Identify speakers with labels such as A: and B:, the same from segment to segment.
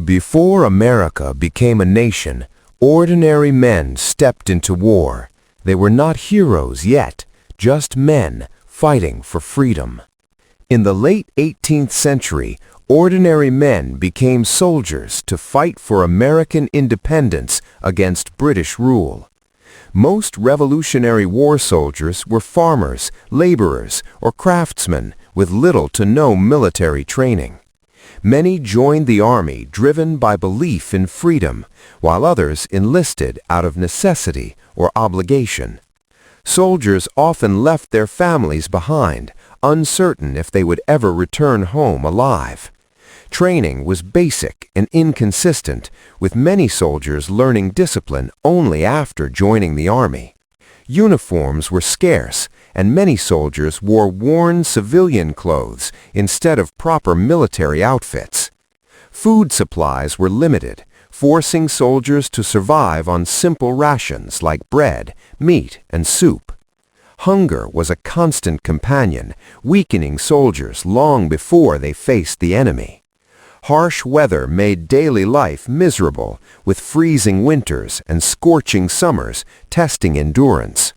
A: Before America became a nation, ordinary men stepped into war. They were not heroes yet, just men fighting for freedom. In the late 18th century, ordinary men became soldiers to fight for American independence against British rule. Most Revolutionary War soldiers were farmers, laborers, or craftsmen with little to no military training. Many joined the army driven by belief in freedom, while others enlisted out of necessity or obligation. Soldiers often left their families behind, uncertain if they would ever return home alive. Training was basic and inconsistent, with many soldiers learning discipline only after joining the army. Uniforms were scarce, and many soldiers wore worn civilian clothes instead of proper military outfits. Food supplies were limited, forcing soldiers to survive on simple rations like bread, meat, and soup. Hunger was a constant companion, weakening soldiers long before they faced the enemy. Harsh weather made daily life miserable, with freezing winters and scorching summers testing endurance.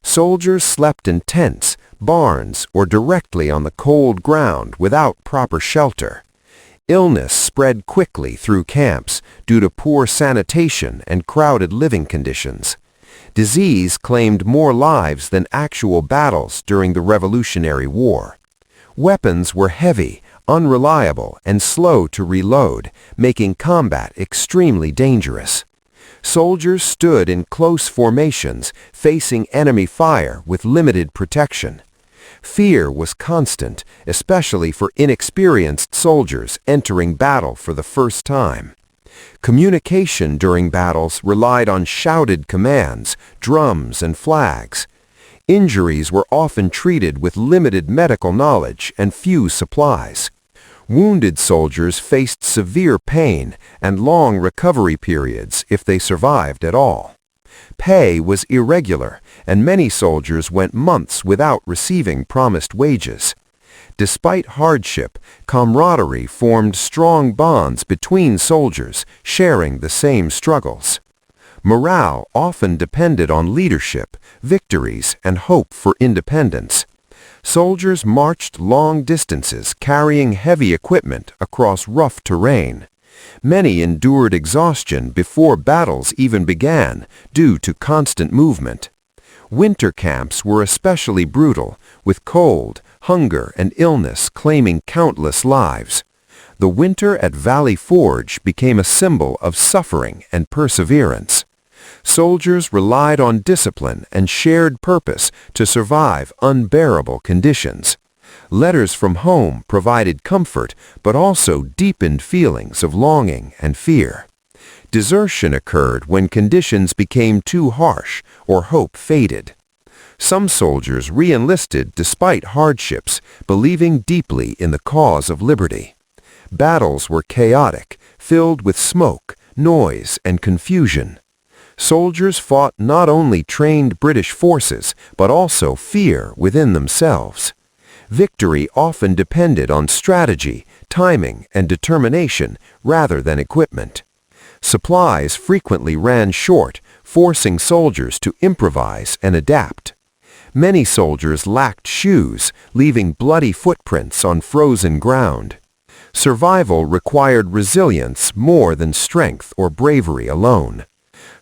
A: Soldiers slept in tents, barns, or directly on the cold ground without proper shelter. Illness spread quickly through camps due to poor sanitation and crowded living conditions. Disease claimed more lives than actual battles during the Revolutionary War. Weapons were heavy, unreliable, and slow to reload, making combat extremely dangerous. Soldiers stood in close formations, facing enemy fire with limited protection. Fear was constant, especially for inexperienced soldiers entering battle for the first time. Communication during battles relied on shouted commands, drums, and flags. Injuries were often treated with limited medical knowledge and few supplies. Wounded soldiers faced severe pain and long recovery periods if they survived at all. Pay was irregular, and many soldiers went months without receiving promised wages. Despite hardship, camaraderie formed strong bonds between soldiers, sharing the same struggles. Morale often depended on leadership, victories, and hope for independence. Soldiers marched long distances carrying heavy equipment across rough terrain. Many endured exhaustion before battles even began due to constant movement. Winter camps were especially brutal, with cold, hunger, and illness claiming countless lives. The winter at Valley Forge became a symbol of suffering and perseverance. Soldiers relied on discipline and shared purpose to survive unbearable conditions. Letters from home provided comfort but also deepened feelings of longing and fear. Desertion occurred when conditions became too harsh or hope faded. Some soldiers re-enlisted despite hardships, believing deeply in the cause of liberty. Battles were chaotic, filled with smoke, noise, and confusion. Soldiers fought not only trained British forces, but also fear within themselves. Victory often depended on strategy, timing, and determination rather than equipment. Supplies frequently ran short, forcing soldiers to improvise and adapt. Many soldiers lacked shoes, leaving bloody footprints on frozen ground. Survival required resilience more than strength or bravery alone.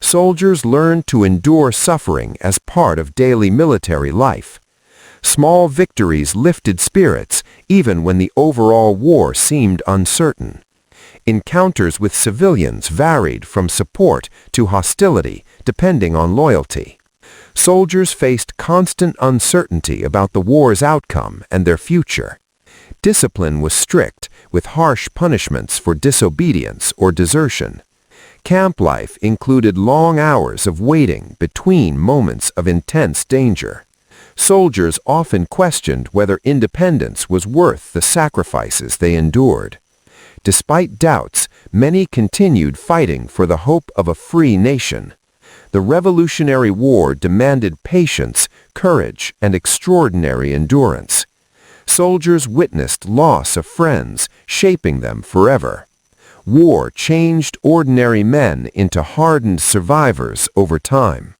A: Soldiers learned to endure suffering as part of daily military life. Small victories lifted spirits even when the overall war seemed uncertain. Encounters with civilians varied from support to hostility, depending on loyalty. Soldiers faced constant uncertainty about the war's outcome and their future. Discipline was strict, with harsh punishments for disobedience or desertion. Camp life included long hours of waiting between moments of intense danger. Soldiers often questioned whether independence was worth the sacrifices they endured. Despite doubts, many continued fighting for the hope of a free nation. The Revolutionary War demanded patience, courage, and extraordinary endurance. Soldiers witnessed loss of friends, shaping them forever. War changed ordinary men into hardened survivors over time.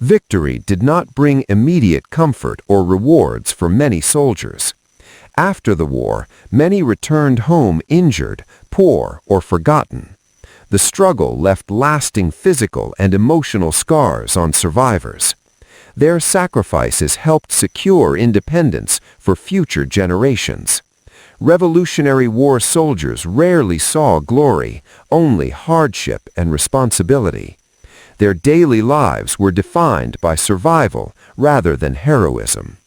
A: Victory did not bring immediate comfort or rewards for many soldiers. After the war, many returned home injured, poor, or forgotten. The struggle left lasting physical and emotional scars on survivors. Their sacrifices helped secure independence for future generations. Revolutionary War soldiers rarely saw glory, only hardship and responsibility. Their daily lives were defined by survival rather than heroism.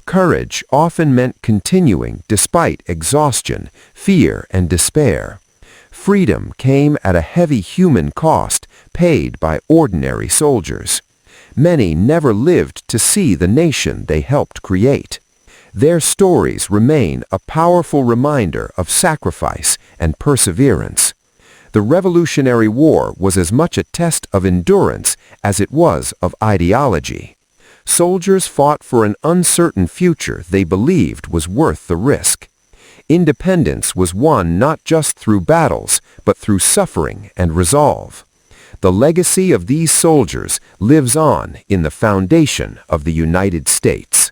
A: Courage often meant continuing despite exhaustion, fear, and despair. Freedom came at a heavy human cost paid by ordinary soldiers. Many never lived to see the nation they helped create. Their stories remain a powerful reminder of sacrifice and perseverance. The Revolutionary War was as much a test of endurance as it was of ideology. Soldiers fought for an uncertain future they believed was worth the risk. Independence was won not just through battles, but through suffering and resolve. The legacy of these soldiers lives on in the foundation of the United States.